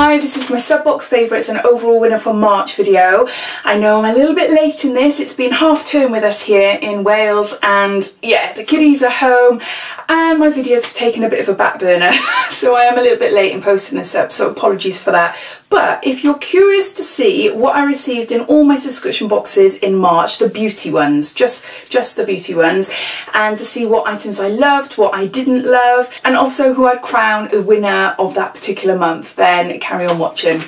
Hi, this is my Subbox Favourites and overall winner for March video. I know I'm a little bit late in this. It's been half term with us here in Wales and yeah, the kiddies are home and my videos have taken a bit of a back burner. So I am a little bit late in posting this up, so apologies for that. But if you're curious to see what I received in all my subscription boxes in March, the beauty ones, just the beauty ones, and to see what items I loved, what I didn't love, and also who I'd crown a winner of that particular month, then carry on watching.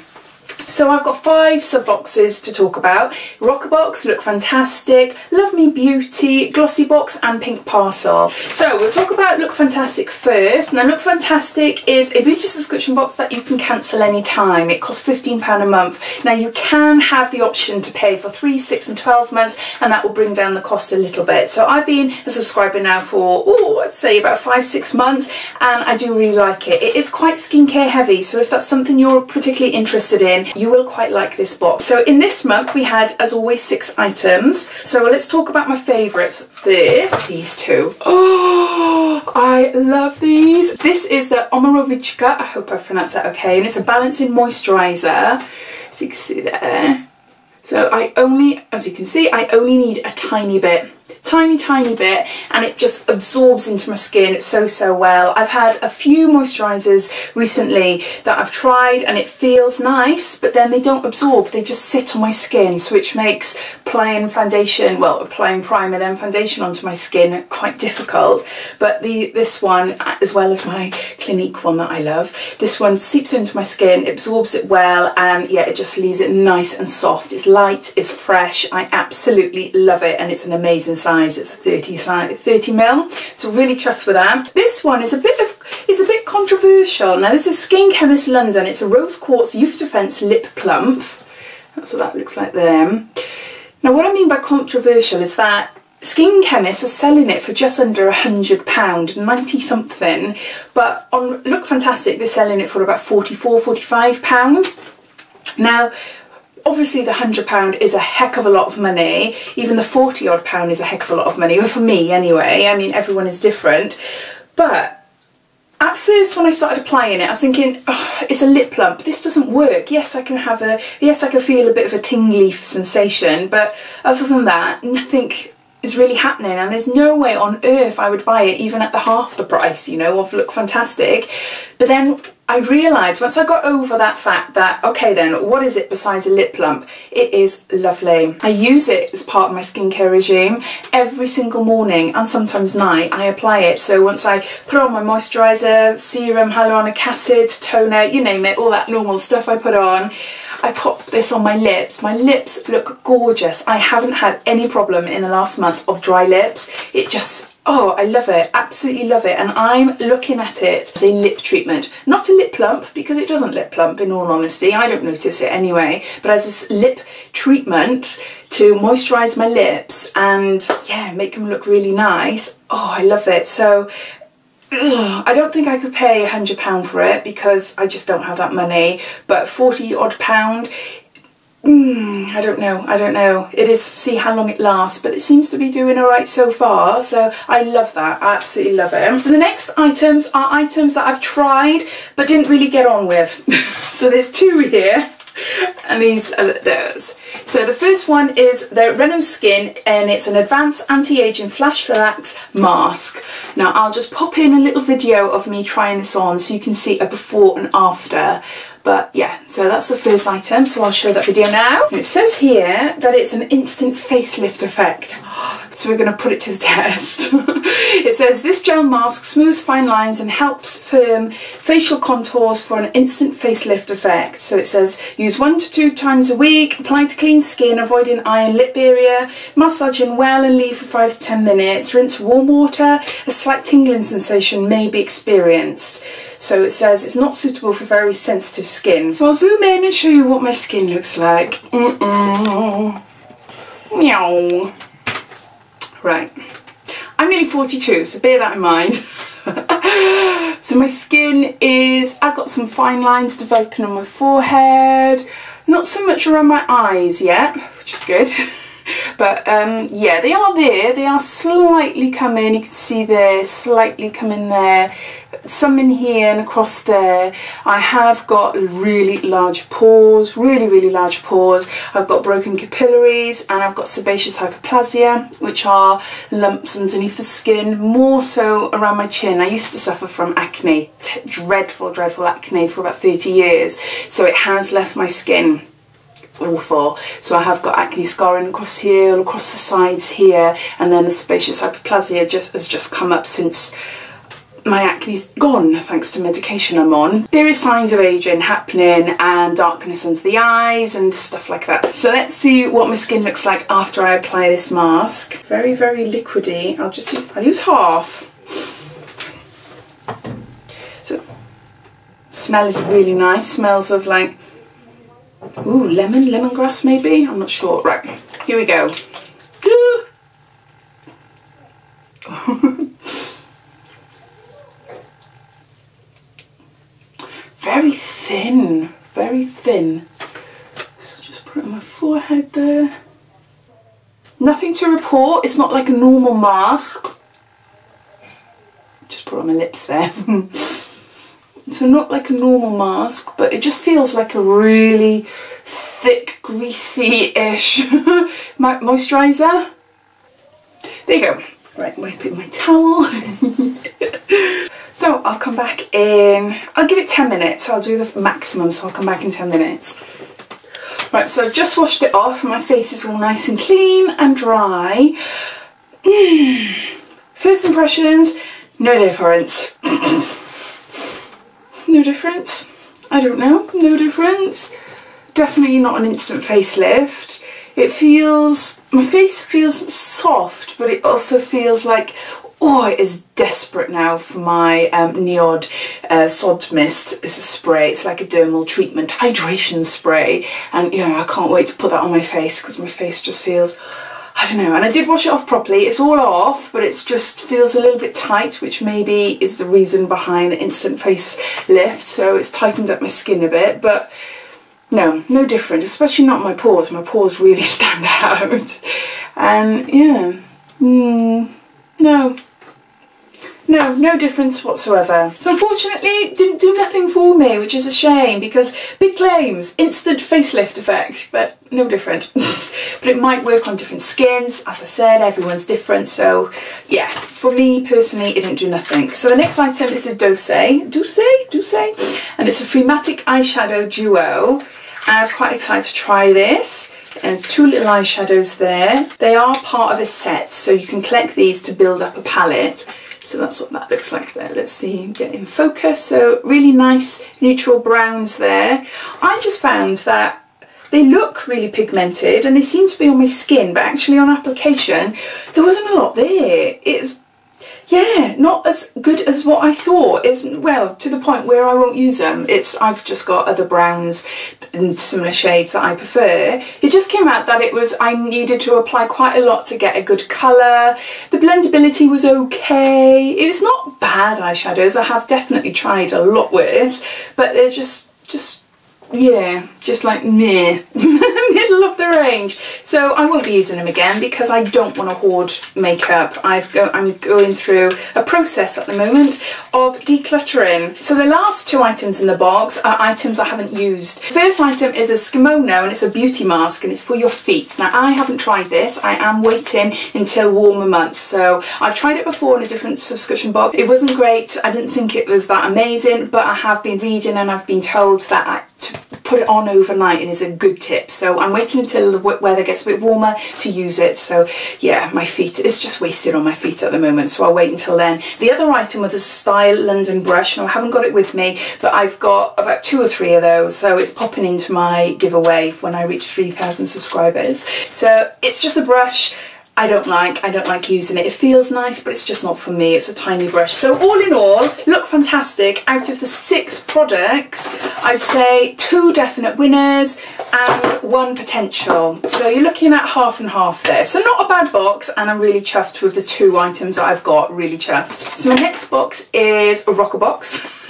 So I've got 5 sub boxes to talk about: Rockerbox, Lookfantastic, Love Me Beauty, Glossy Box and Pink Parcel. So we'll talk about Lookfantastic first. Now Lookfantastic is a beauty subscription box that you can cancel any time. It costs £15 a month. Now you can have the option to pay for 3, 6 and 12 months and that will bring down the cost a little bit. So I've been a subscriber now for, I'd say about 5-6 months and I do really like it. It is quite skincare heavy, so if that's something you're particularly interested in, you will quite like this box. So in this month we had, as always, 6 items. So let's talk about my favourites first. These two. Oh, I love these. This is the Omarovichka, I hope I've pronounced that okay, and it's a balancing moisturiser, as you can see there. So as you can see, I only need a tiny bit, tiny bit, and it just absorbs into my skin so well. I've had a few moisturisers recently that I've tried and it feels nice, but then they don't absorb, they just sit on my skin, so which makes applying foundation, well, applying primer then foundation onto my skin quite difficult. But this one, as well as my Clinique one that I love, this one seeps into my skin, absorbs it well, and yeah, it just leaves it nice and soft. It's light, it's fresh, I absolutely love it, and it's an amazing size. It's a 30ml, so really chuffed with that. This one is a bit controversial. Now this is Skin Chemist London. It's a rose quartz youth defense lip plump. That's what that looks like there. Now what I mean by controversial is that Skin Chemist are selling it for just under £100, 90 something, but on Lookfantastic they're selling it for about £45. Now obviously the £100 is a heck of a lot of money, even the £40 odd is a heck of a lot of money, well, for me anyway. I mean, everyone is different, but at first when I started applying it I was thinking, oh, it's a lip plump, this doesn't work. Yes, I can feel a bit of a tingly sensation, but other than that nothing is really happening, and there's no way on earth I would buy it even at the half the price, you know, of Lookfantastic. But then I realised once I got over that fact that, okay then, what is it besides a lip plump? It is lovely. I use it as part of my skincare regime every single morning and sometimes night. I apply it. So once I put on my moisturiser, serum, hyaluronic acid, toner, you name it, all that normal stuff I put on, I pop this on my lips. My lips look gorgeous. I haven't had any problem in the last month of dry lips. It just, oh, I love it, absolutely love it. And I'm looking at it as a lip treatment, not a lip plump, because it doesn't lip plump in all honesty. I don't notice it anyway, but as this lip treatment to moisturise my lips and yeah, make them look really nice. Oh, I love it. So I don't think I could pay £100 for it because I just don't have that money, but £40 odd, I don't know. It is, see how long it lasts, but it seems to be doing alright so far, so I love that. I absolutely love it. So the next items are items that I've tried but didn't really get on with. So there's 2 here and these are those. So the first one is the Renault Skin, and it's an advanced anti-aging flash relax mask. Now I'll just pop in a little video of me trying this on so you can see a before and after. But yeah, so that's the first item, so I'll show that video now. And it says here that it's an instant facelift effect. So we're going to put it to the test. It says this gel mask smooths fine lines and helps firm facial contours for an instant facelift effect. So it says use 1 to 2 times a week, apply to clean skin, avoiding eye and lip area, massaging well and leave for 5 to 10 minutes, rinse warm water, a slight tingling sensation may be experienced. So it says it's not suitable for very sensitive skin. So I'll zoom in and show you what my skin looks like. Meow. Right, I'm nearly 42, so bear that in mind. So my skin is, I've got some fine lines developing on my forehead, not so much around my eyes yet, which is good. But yeah, they are there, they are slightly coming, you can see there, slightly coming there, some in here and across there. I have got really large pores, really large pores. I've got broken capillaries, and I've got sebaceous hyperplasia, which are lumps underneath the skin, more so around my chin. I used to suffer from acne, dreadful acne for about 30 years, so it has left my skin awful. So I have got acne scarring across here, across the sides here, and then the sebaceous hyperplasia has just come up since my acne's gone, thanks to medication I'm on. There is signs of aging happening and darkness under the eyes and stuff like that. So let's see what my skin looks like after I apply this mask. Very liquidy. I'll use half. So smell is really nice. Smells of like, ooh, lemongrass maybe? I'm not sure. Right, here we go. Very thin. So just put it on my forehead there. Nothing to report. It's not like a normal mask. Just put it on my lips there. So not like a normal mask, but it just feels like a really thick, greasy-ish moisturiser. There you go. Right, I'm going to put my towel. So I'll come back in, I'll give it 10 minutes. I'll do the maximum, so I'll come back in 10 minutes. Right, so I've just washed it off and my face is all nice and clean and dry. First impressions, no difference. No difference? I don't know, no difference. Definitely not an instant facelift. It feels, my face feels soft, but it also feels like, oh, it is desperate now for my Neod Sod Mist. It's a spray, it's like a dermal treatment, hydration spray. And yeah, I can't wait to put that on my face because my face just feels, I don't know. And I did wash it off properly, it's all off, but it just feels a little bit tight, which maybe is the reason behind the instant face lift. So it's tightened up my skin a bit, but no different, especially not my pores. My pores really stand out. And yeah, no difference whatsoever. So unfortunately, it didn't do nothing for me, which is a shame because big claims, instant facelift effect, but no different. But it might work on different skins. As I said, everyone's different. So yeah, for me personally, it didn't do nothing. So the next item is a Dose, and it's a Matic Eyeshadow Duo. And I was quite excited to try this. And there's two little eyeshadows there. They are part of a set, so you can collect these to build up a palette. So that's what that looks like there. Let's see, get in focus. So really nice neutral browns there. I just found that they look really pigmented and they seem to be on my skin, but actually on application, there wasn't a lot there. It's, yeah, not as good as what I thought. It's, well, to the point where I won't use them. I've just got other browns in similar shades that I prefer. It just came out that I needed to apply quite a lot to get a good colour. The blendability was okay. It was not bad eyeshadows. I have definitely tried a lot worse, but they're just yeah, just like meh, middle of the range. So I won't be using them again because I don't want to hoard makeup. I'm going through a process at the moment of decluttering. So the last two items in the box are items I haven't used. The first item is a Skimono, and it's a beauty mask and it's for your feet. Now I haven't tried this. I am waiting until warmer months. So I've tried it before in a different subscription box. It wasn't great. I didn't think it was that amazing, but I have been reading and I've been told that to put it on overnight and is a good tip. So I'm waiting until the weather gets a bit warmer to use it. So yeah, my feet, it's just wasted on my feet at the moment, so I'll wait until then. The other item was a Style London brush. Now I haven't got it with me, but I've got about 2 or 3 of those, so it's popping into my giveaway when I reach 3,000 subscribers. So it's just a brush I don't like using it. It feels nice, but it's just not for me. It's a tiny brush. So all in all, Lookfantastic, out of the 6 products, I'd say 2 definite winners and 1 potential. So you're looking at half and half there. So not a bad box, and I'm really chuffed with the 2 items that I've got, really chuffed. So my next box is a Rocker Box.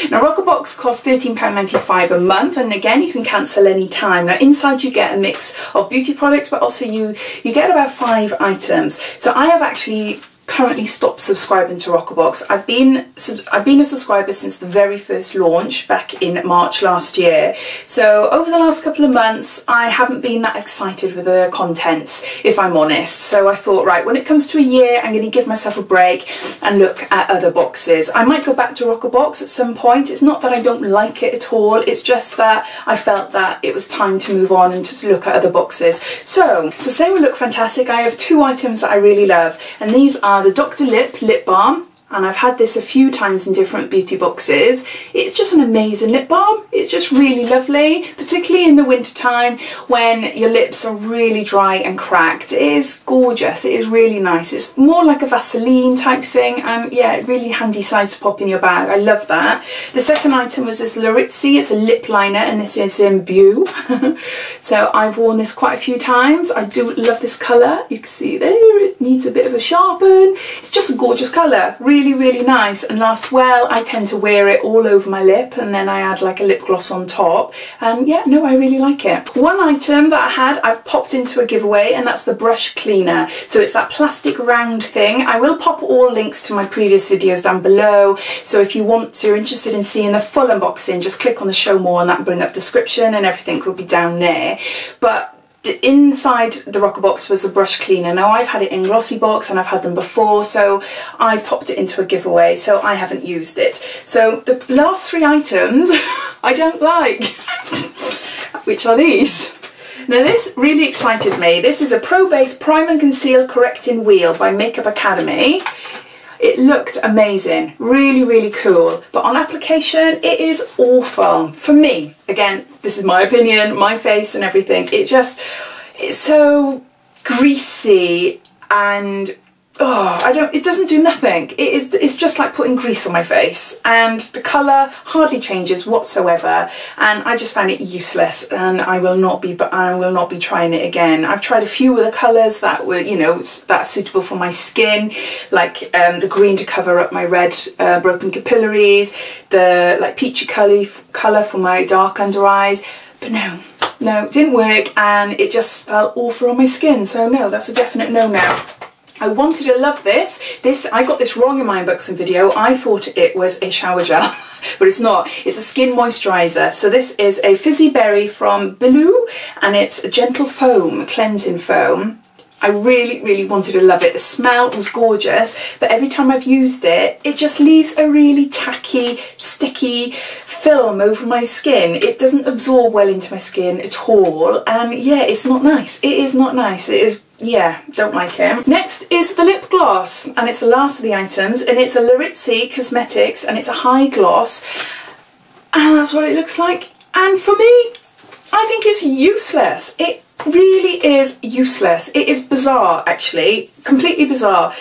Now Rocker Box costs £13.95 a month, and again you can cancel any time. Now inside you get a mix of beauty products, but also you get about 5 items. So I have actually currently stopped subscribing to Rockerbox. I've been a subscriber since the very first launch back in March last year. So over the last couple of months, I haven't been that excited with the contents, if I'm honest. So I thought, right, when it comes to a year, I'm going to give myself a break and look at other boxes. I might go back to Rockerbox at some point. It's not that I don't like it at all. It's just that I felt that it was time to move on and just look at other boxes. So same with Lookfantastic. I have two items that I really love, and these are the Dr. Lip Balm, and I've had this a few times in different beauty boxes. It's just an amazing lip balm. It's just really lovely, particularly in the winter time when your lips are really dry and cracked. It is gorgeous. It is really nice. It's more like a Vaseline type thing, and yeah, really handy size to pop in your bag. I love that. The second item was this Laritzi. It's a lip liner, and this is in Beau. So I've worn this quite a few times. I do love this colour. You can see there, it needs a bit of a sharpen. It's just a gorgeous colour. Really nice and lasts well. I tend to wear it all over my lip, and then I add like a lip gloss on top, and yeah, no, I really like it. One item that I had, I've popped into a giveaway, and that's the brush cleaner. So it's that plastic round thing. I will pop all links to my previous videos down below, so if you're interested in seeing the full unboxing, just click on the show more, and that will bring up description and everything will be down there. But inside the Rockerbox was a brush cleaner. Now I've had it in glossy box and I've had them before, so I've popped it into a giveaway, so I haven't used it. So the last three items I don't like, which are these. Now this really excited me. This is a Pro Base Prime and Conceal Correcting Wheel by Makeup Academy. It looked amazing, really cool, but on application it is awful for me. Again, this is my opinion, my face and everything. It's so greasy and it doesn't do nothing. It's just like putting grease on my face, and the colour hardly changes whatsoever, and I just found it useless, and I will not be trying it again. I've tried a few of the colours that were, you know, that are suitable for my skin, like the green to cover up my red broken capillaries, the like peachy colour for my dark under eyes, but no, it didn't work, and it just felt awful on my skin. So no, that's a definite no now. I wanted to love this. I got this wrong in my unboxing video. I thought it was a shower gel, but it's not. It's a skin moisturiser. So this is a Fizzy Berry from Beau, and it's a gentle foam, cleansing foam. I really wanted to love it. The smell was gorgeous, but every time I've used it, it just leaves a really tacky, sticky film over my skin. It doesn't absorb well into my skin at all, and yeah, it's not nice. It is not nice. It is, yeah, don't like it. Next is the lip gloss, and it's the last of the items, and it's a Laritzi Cosmetics, and it's a high gloss, and that's what it looks like. And for me, I think it's useless. It really is useless. It is bizarre, actually, completely bizarre.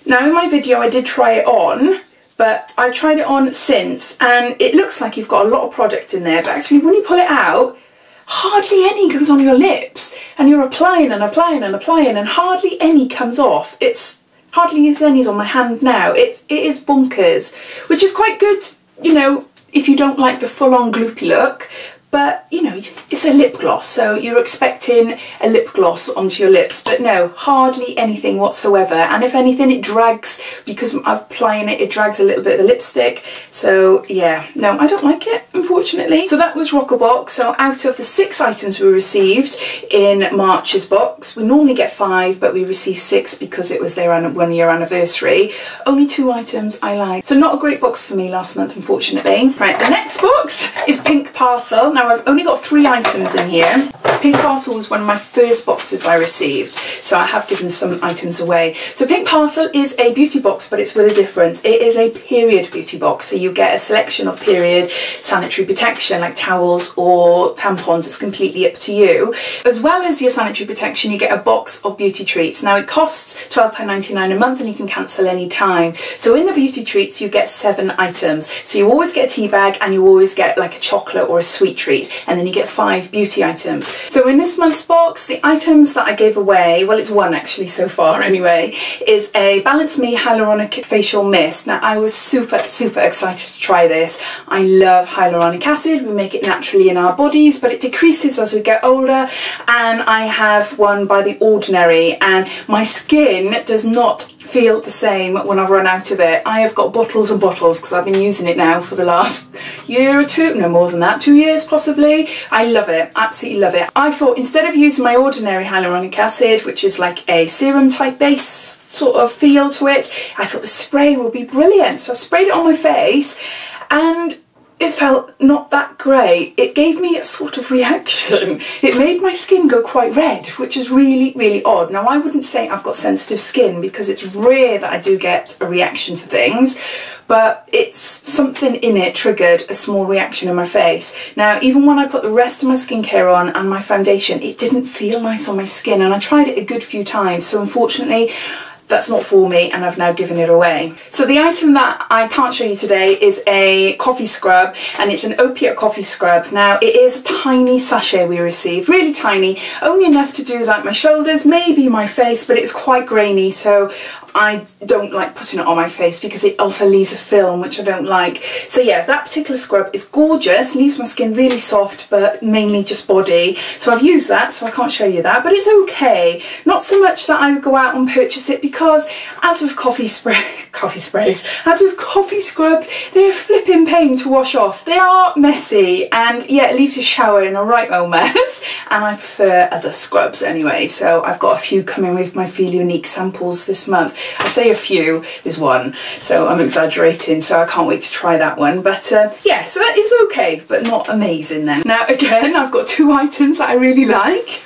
Now in my video I did try it on, but I've tried it on since, and it looks like you've got a lot of product in there, but actually when you pull it out, hardly any goes on your lips, and you're applying and applying and applying, and hardly any comes off. It's hardly any's on my hand now. It is bonkers, which is quite good, you know, if you don't like the full-on gloopy look. But, you know, it's a lip gloss, so you're expecting a lip gloss onto your lips, but no, hardly anything whatsoever. And if anything, it drags, because I'm applying it, it drags a little bit of the lipstick. So yeah, no, I don't like it, unfortunately. So that was Rockerbox. So out of the 6 items we received in March's box, we normally get 5, but we received 6 because it was their 1-year anniversary. Only 2 items I like. So not a great box for me last month, unfortunately. Right, the next box is Pink Parcel. Now I've only got 3 items in here. Pink Parcel was one of my first boxes I received, so I have given some items away. So Pink Parcel is a beauty box, but it's with a difference. It is a period beauty box, so you get a selection of period sanitary protection like towels or tampons. It's completely up to you. As well as your sanitary protection, you get a box of beauty treats. Now it costs £12.99 a month, and you can cancel any time. So in the beauty treats you get 7 items. So you always get a tea bag, and you always get like a chocolate or a sweet treat, and then you get 5 beauty items. So in this month's box, the items that I gave away, well, it's 1 actually so far anyway, is a Balance Me Hyaluronic Facial Mist. Now I was super excited to try this. I love hyaluronic acid. We make it naturally in our bodies, but it decreases as we get older, and I have one by The Ordinary, and my skin does not feel the same when I've run out of it. I have got bottles and bottles because I've been using it now for the last year or two, no more than that, 2 years possibly. I love it, absolutely love it. I thought instead of using my ordinary hyaluronic acid, which is like a serum type base sort of feel to it, I thought the spray would be brilliant. So I sprayed it on my face and it felt not that great. It gave me a sort of reaction. It made my skin go quite red, which is really, really odd. Now, I wouldn't say I've got sensitive skin because it's rare that I do get a reaction to things, but it's something in it triggered a small reaction in my face. Now, even when I put the rest of my skincare on and my foundation, it didn't feel nice on my skin, and I tried it a good few times, so unfortunately, that's not for me, and I've now given it away. So the item that I can't show you today is a coffee scrub, and it's an opiate coffee scrub. Now, it is a tiny sachet we received, really tiny, only enough to do like my shoulders, maybe my face, but it's quite grainy, so I don't like putting it on my face because it also leaves a film, which I don't like. So yeah, that particular scrub is gorgeous, leaves my skin really soft, but mainly just body. So I've used that, so I can't show you that, but it's okay. Not so much that I would go out and purchase it because, as with coffee sprays, as with coffee scrubs, they're a flipping pain to wash off. They are messy, and yeah, it leaves your shower in a right old mess, and I prefer other scrubs anyway. So I've got a few coming with my Feel Unique samples this month. I say a few, there's one, so I'm exaggerating, so I can't wait to try that one. But yeah, so that is okay, but not amazing then. Now again, I've got two items that I really like.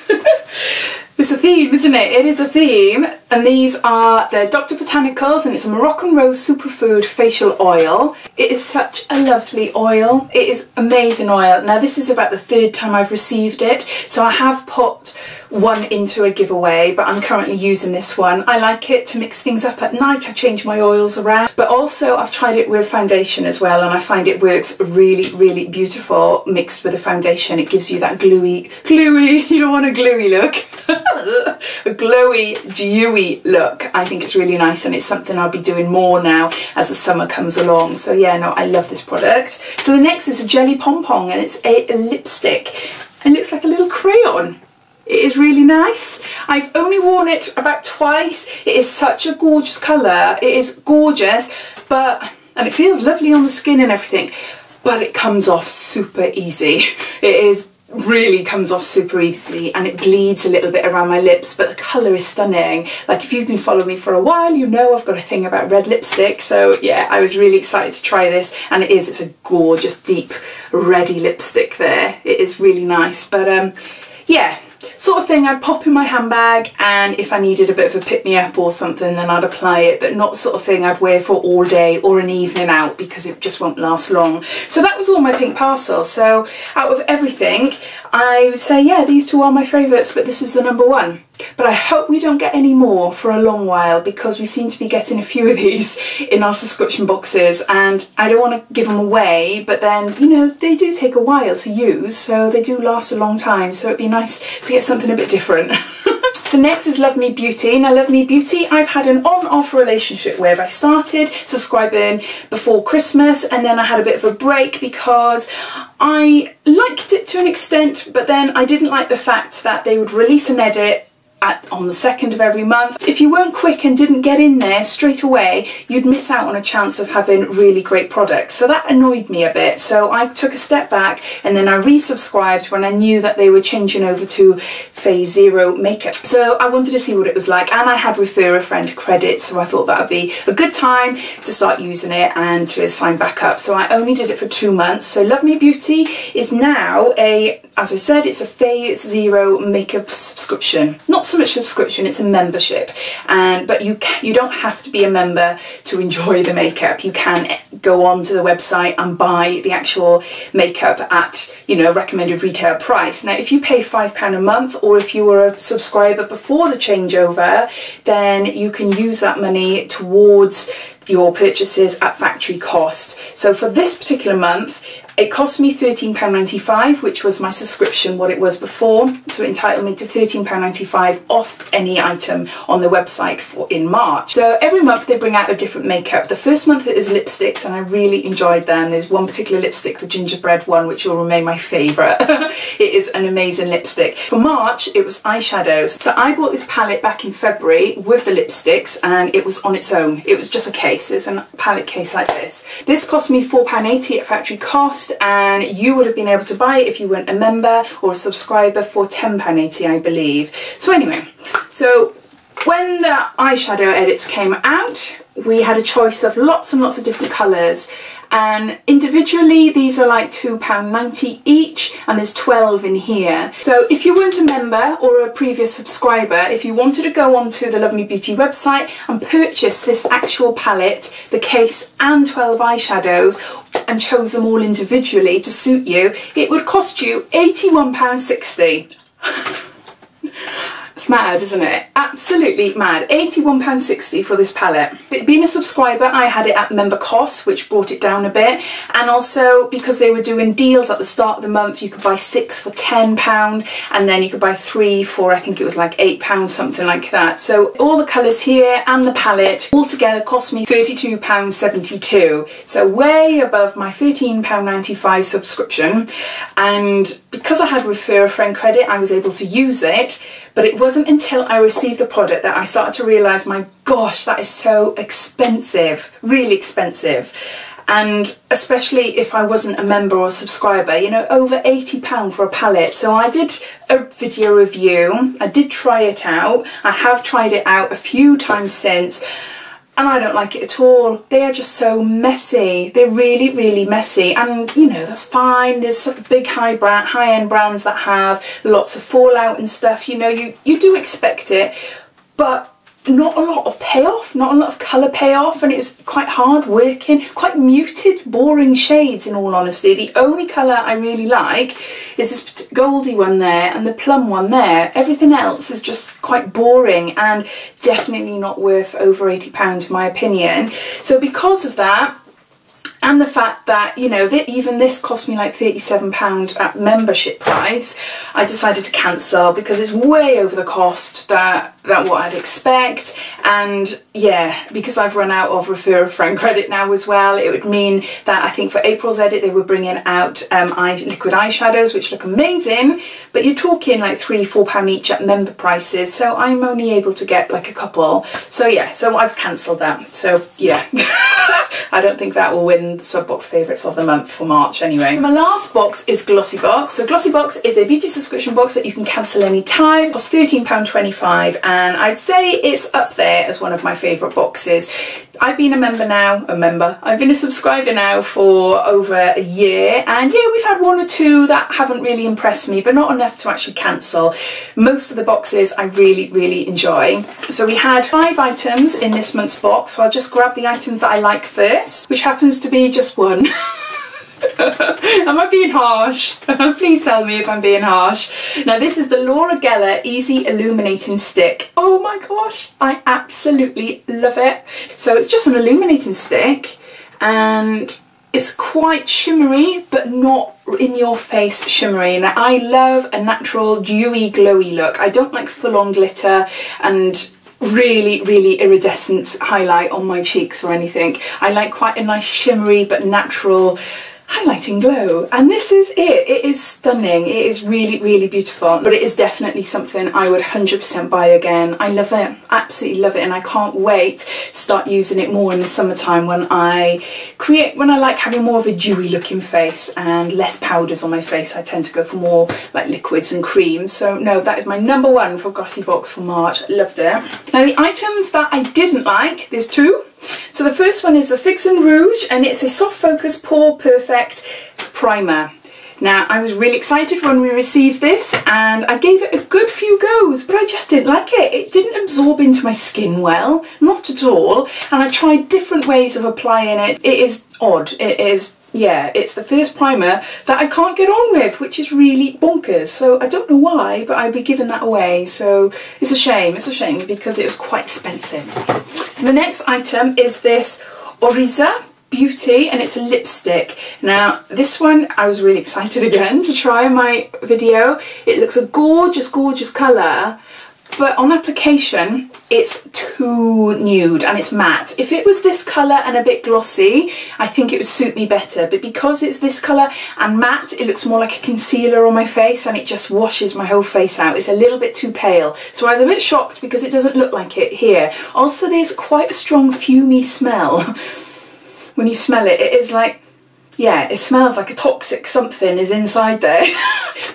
It's a theme, isn't it? It is a theme, and these are the Dr. Botanicals, and it's a Moroccan Rose Superfood Facial Oil. It is such a lovely oil. It is amazing oil. Now, this is about the third time I've received it, so I have put one into a giveaway, but I'm currently using this one. I like it to mix things up at night. I change my oils around, but also I've tried it with foundation as well, and I find it works really, really beautiful mixed with the foundation. It gives you that gluey, you don't want a gluey look. A glowy, dewy look. I think it's really nice, and it's something I'll be doing more now as the summer comes along. So yeah, no, I love this product. So the next is a Jelly Pom Pom, and it's a lipstick. It looks like a little crayon. It is really nice. I've only worn it about twice. It is such a gorgeous colour. It is gorgeous, and it feels lovely on the skin and everything, but it comes off super easy. It really comes off super easy, and it bleeds a little bit around my lips, but the colour is stunning. Like, if you've been following me for a while, you know I've got a thing about red lipstick, so yeah, I was really excited to try this, and it's a gorgeous deep reddy lipstick there. It is really nice, but yeah, sort of thing I'd pop in my handbag, and if I needed a bit of a pick-me-up or something, then I'd apply it, but not sort of thing I'd wear for all day or an evening out because it just won't last long. So that was all my pink parcel. So out of everything, I would say, yeah, these two are my favourites, but this is the number one. But I hope we don't get any more for a long while, because we seem to be getting a few of these in our subscription boxes, and I don't want to give them away, but then, you know, they do take a while to use, so they do last a long time, so it'd be nice to get something a bit different. So next is Love Me Beauty. Now, Love Me Beauty, I've had an on-off relationship with. I started subscribing before Christmas, and then I had a bit of a break because I liked it to an extent, but then I didn't like the fact that they would release an edit on the 2nd of every month. If you weren't quick and didn't get in there straight away, you'd miss out on a chance of having really great products. So that annoyed me a bit. So I took a step back, and then I resubscribed when I knew that they were changing over to phase 0 makeup. So I wanted to see what it was like, and I had refer a friend credit, so I thought that would be a good time to start using it and to sign back up. So I only did it for 2 months. So Love Me Beauty is now as I said, it's a phase 0 makeup subscription. Not so much subscription, it's a membership, but you don't have to be a member to enjoy the makeup. You can go onto the website and buy the actual makeup at, you know, recommended retail price. Now, if you pay £5 a month, or if you were a subscriber before the changeover, then you can use that money towards your purchases at factory cost. So for this particular month, it cost me £13.95, which was my subscription, what it was before. So it entitled me to £13.95 off any item on the website in March. So every month they bring out a different makeup. The first month it is lipsticks, and I really enjoyed them. There's one particular lipstick, the gingerbread one, which will remain my favourite. It is an amazing lipstick. For March, it was eyeshadows. So I bought this palette back in February with the lipsticks, and it was on its own. It was just a case. It's a palette case like this. This cost me £4.80 at factory cost, and you would have been able to buy it if you weren't a member or a subscriber for £10.80, I believe. So anyway, so when the eyeshadow edits came out, we had a choice of lots and lots of different colours, and individually these are like £2.90 each, and there's 12 in here. So if you weren't a member or a previous subscriber, if you wanted to go onto the Love Me Beauty website and purchase this actual palette, the case and 12 eyeshadows, and chose them all individually to suit you, it would cost you £81.60. It's mad, isn't it? Absolutely mad. £81.60 for this palette. But being a subscriber, I had it at member cost, which brought it down a bit. And also because they were doing deals at the start of the month, you could buy 6 for £10, and then you could buy 3 for, I think it was like £8, something like that. So all the colours here and the palette all together cost me £32.72. So way above my £13.95 subscription. And because I had refer a friend credit, I was able to use it. But it wasn't until I received the product that I started to realise, my gosh, that is so expensive, really expensive. And especially if I wasn't a member or a subscriber, you know, over £80 for a palette. So I did a video review, I did try it out, I have tried it out a few times since, and I don't like it at all. They are just so messy. They're really, really messy. And, you know, that's fine. There's some big high-end brands that have lots of fallout and stuff. You know, you do expect it, but not a lot of payoff, not a lot of colour payoff, and it's quite hard working, quite muted, boring shades in all honesty. The only colour I really like is this goldy one there and the plum one there. Everything else is just quite boring and definitely not worth over £80 in my opinion. So because of that, and the fact that, you know, that even this cost me like £37 at membership price, I decided to cancel because it's way over the cost that what I'd expect. And yeah, because I've run out of refer a friend credit now as well, it would mean that I think for April's edit they were bringing out liquid eyeshadows, which look amazing, but you're talking like £3–4 each at member prices, so I'm only able to get like a couple. So yeah, so I've cancelled that. So yeah. I don't think that will win the sub box favourites of the month for March anyway. So my last box is Glossy Box. So Glossy Box is a beauty subscription box that you can cancel any time. It costs £13.25, and I'd say it's up there as one of my favourite boxes. I've been I've been a subscriber now for over a year, and yeah, we've had 1 or 2 that haven't really impressed me, but not enough to actually cancel. Most of the boxes I really, really enjoy. So we had 5 items in this month's box, so I'll just grab the items that I like first, which happens to be just one. Am I being harsh? Please tell me if I'm being harsh. Now this is the Laura Geller Easy Illuminating Stick. Oh my gosh, I absolutely love it. So it's just an illuminating stick, and it's quite shimmery but not in your face shimmery. Now I love a natural dewy glowy look. I don't like full-on glitter and really, really iridescent highlight on my cheeks or anything. I like quite a nice shimmery but natural highlighting glow, and this is it. It is stunning. It is really, really beautiful, but it is definitely something I would 100% buy again. I love it, absolutely love it, and I can't wait to start using it more in the summertime when I like having more of a dewy looking face and less powders on my face. I tend to go for more like liquids and creams. So no, that is my number 1 for Glossy Box for March. Loved it. Now the items that I didn't like, there's 2. So the first one is the Fix and Rouge, and it's a soft focus pore perfect primer. Now I was really excited when we received this, and I gave it a good few goes, but I just didn't like it. It didn't absorb into my skin well, not at all, and I tried different ways of applying it. It is odd. It is, yeah, it's the first primer that I can't get on with, which is really bonkers. So I don't know why, but I'd be giving that away. So it's a shame because it was quite expensive. So the next item is this Oriza Beauty, and it's a lipstick. Now this one I was really excited again to try in my video. It looks a gorgeous, gorgeous colour, but on application it's too nude and it's matte. If it was this colour and a bit glossy, I think it would suit me better, but because it's this colour and matte, it looks more like a concealer on my face and it just washes my whole face out. It's a little bit too pale, so I was a bit shocked because it doesn't look like it here. Also, there's quite a strong fumey smell. When you smell it, it is like, yeah, it smells like a toxic something is inside there.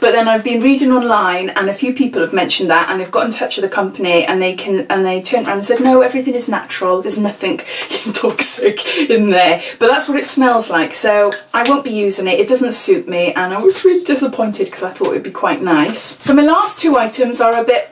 But then I've been reading online and a few people have mentioned that, and they've got in touch with the company and they turned around and said, no, everything is natural, there's nothing toxic in there. But that's what it smells like, so I won't be using it. It doesn't suit me and I was really disappointed because I thought it would be quite nice. So my last two items are a bit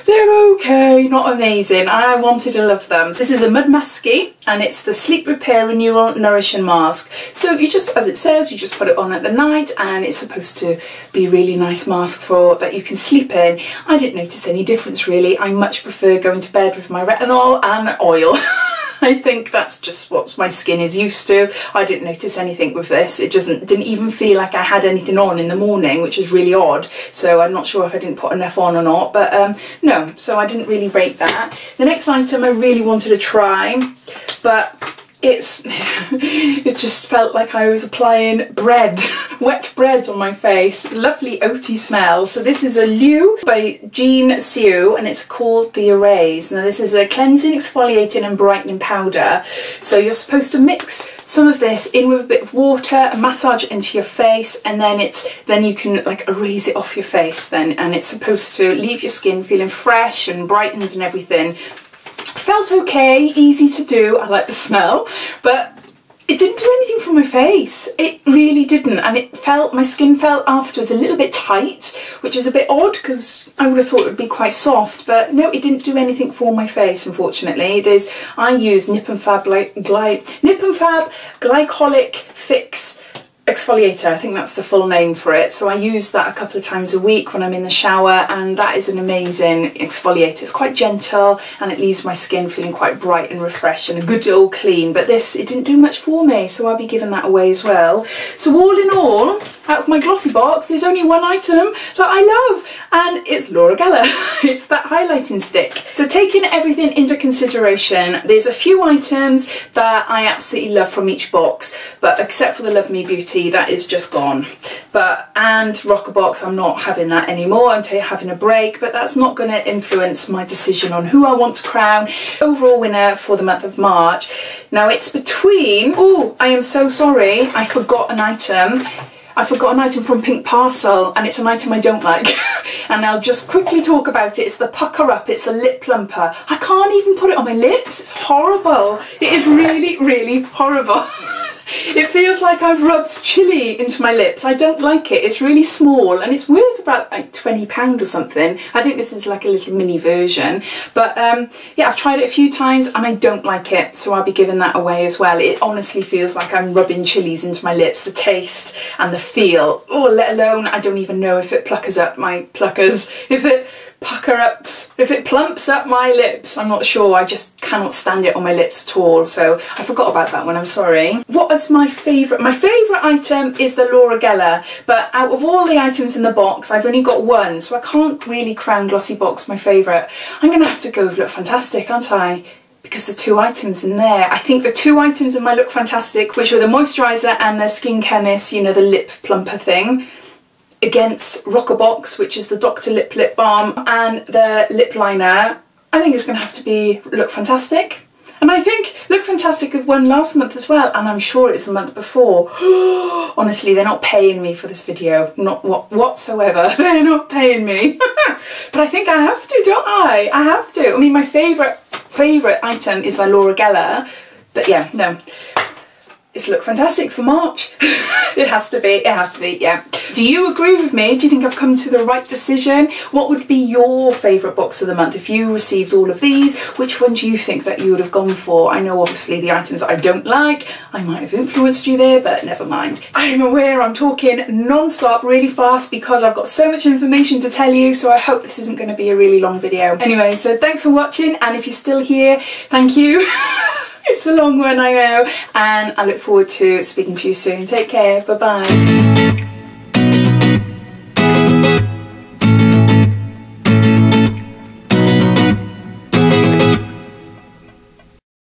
they're okay, not amazing. I wanted to love them. This is a mud masky and it's the Sleep Repair Renewal Nourishing Mask. So you just, as it says, you just put it on at the night and it's supposed to be a really nice mask for that you can sleep in. I didn't notice any difference really. I much prefer going to bed with my retinol and oil. I think that's just what my skin is used to. I didn't notice anything with this. It didn't even feel like I had anything on in the morning, which is really odd. So I'm not sure if I didn't put enough on or not, but no, so I didn't really rate that. The next item I really wanted to try, but it just felt like I was applying bread, wet bread on my face. Lovely oaty smell. So this is a Liu by Jean Siu and it's called the Erase. Now this is a cleansing, exfoliating and brightening powder. So you're supposed to mix some of this in with a bit of water and massage it into your face, and then you can like erase it off your face then, and it's supposed to leave your skin feeling fresh and brightened and everything. Felt okay, easy to do, I like the smell, but it didn't do anything for my face. It really didn't, and my skin felt afterwards a little bit tight, which is a bit odd because I would have thought it would be quite soft, but no, it didn't do anything for my face, unfortunately. I use Nip and Fab Glycolic Fix exfoliator, I think that's the full name for it. So I use that a couple of times a week when I'm in the shower, and that is an amazing exfoliator. It's quite gentle and it leaves my skin feeling quite bright and refreshed and a good old clean, but it didn't do much for me, so I'll be giving that away as well. So all in all, out of my glossy box, there's only one item that I love, and it's Laura Geller. It's that highlighting stick. So taking everything into consideration, there's a few items that I absolutely love from each box, but except for the Love Me Beauty, that is just gone. And Rockerbox, I'm not having that anymore. I'm having a break, but that's not going to influence my decision on who I want to crown overall winner for the month of March. Now it's between, oh, I am so sorry, I forgot an item. I forgot an item from Pink Parcel, and it's an item I don't like. And I'll just quickly talk about it. It's the Pucker Up, it's a lip plumper. I can't even put it on my lips, it's horrible. It is really, really horrible. It feels like I've rubbed chili into my lips. I don't like it. It's really small and it's worth about like £20 or something. I think this is like a little mini version. But yeah, I've tried it a few times and I don't like it, so I'll be giving that away as well. It honestly feels like I'm rubbing chilies into my lips. The taste and the feel, oh, let alone, I don't even know if it pluckers up my pluckers. If it plumps up my lips, I'm not sure. I just cannot stand it on my lips at all, so I forgot about that one, I'm sorry. What is my favourite? My favourite item is the Laura Geller, but out of all the items in the box, I've only got one, so I can't really crown Glossy Box my favourite. I'm going to have to go with Lookfantastic, aren't I? Because the two items in there, I think the two items in my Lookfantastic, which were the moisturiser and the Skin Chemist, you know, the lip plumper thing, against Rockerbox, which is the Dr. Lip Balm, and the lip liner, I think it's going to have to be Lookfantastic. And I think Lookfantastic have won last month as well, and I'm sure it's the month before. Honestly, they're not paying me for this video, not whatsoever. They're not paying me. But I think I have to, don't I? I have to. I mean, my favourite item is my Laura Geller, but yeah, no. It's Lookfantastic for March. It has to be, yeah. Do you agree with me? Do you think I've come to the right decision? What would be your favourite box of the month? If you received all of these, which one do you think that you would have gone for? I know obviously the items that I don't like, I might have influenced you there, but never mind. I'm aware I'm talking non-stop really fast because I've got so much information to tell you, so I hope this isn't going to be a really long video. Anyway, so thanks for watching, and if you're still here, thank you. It's a long one, I know, and I look forward to speaking to you soon. Take care, bye bye.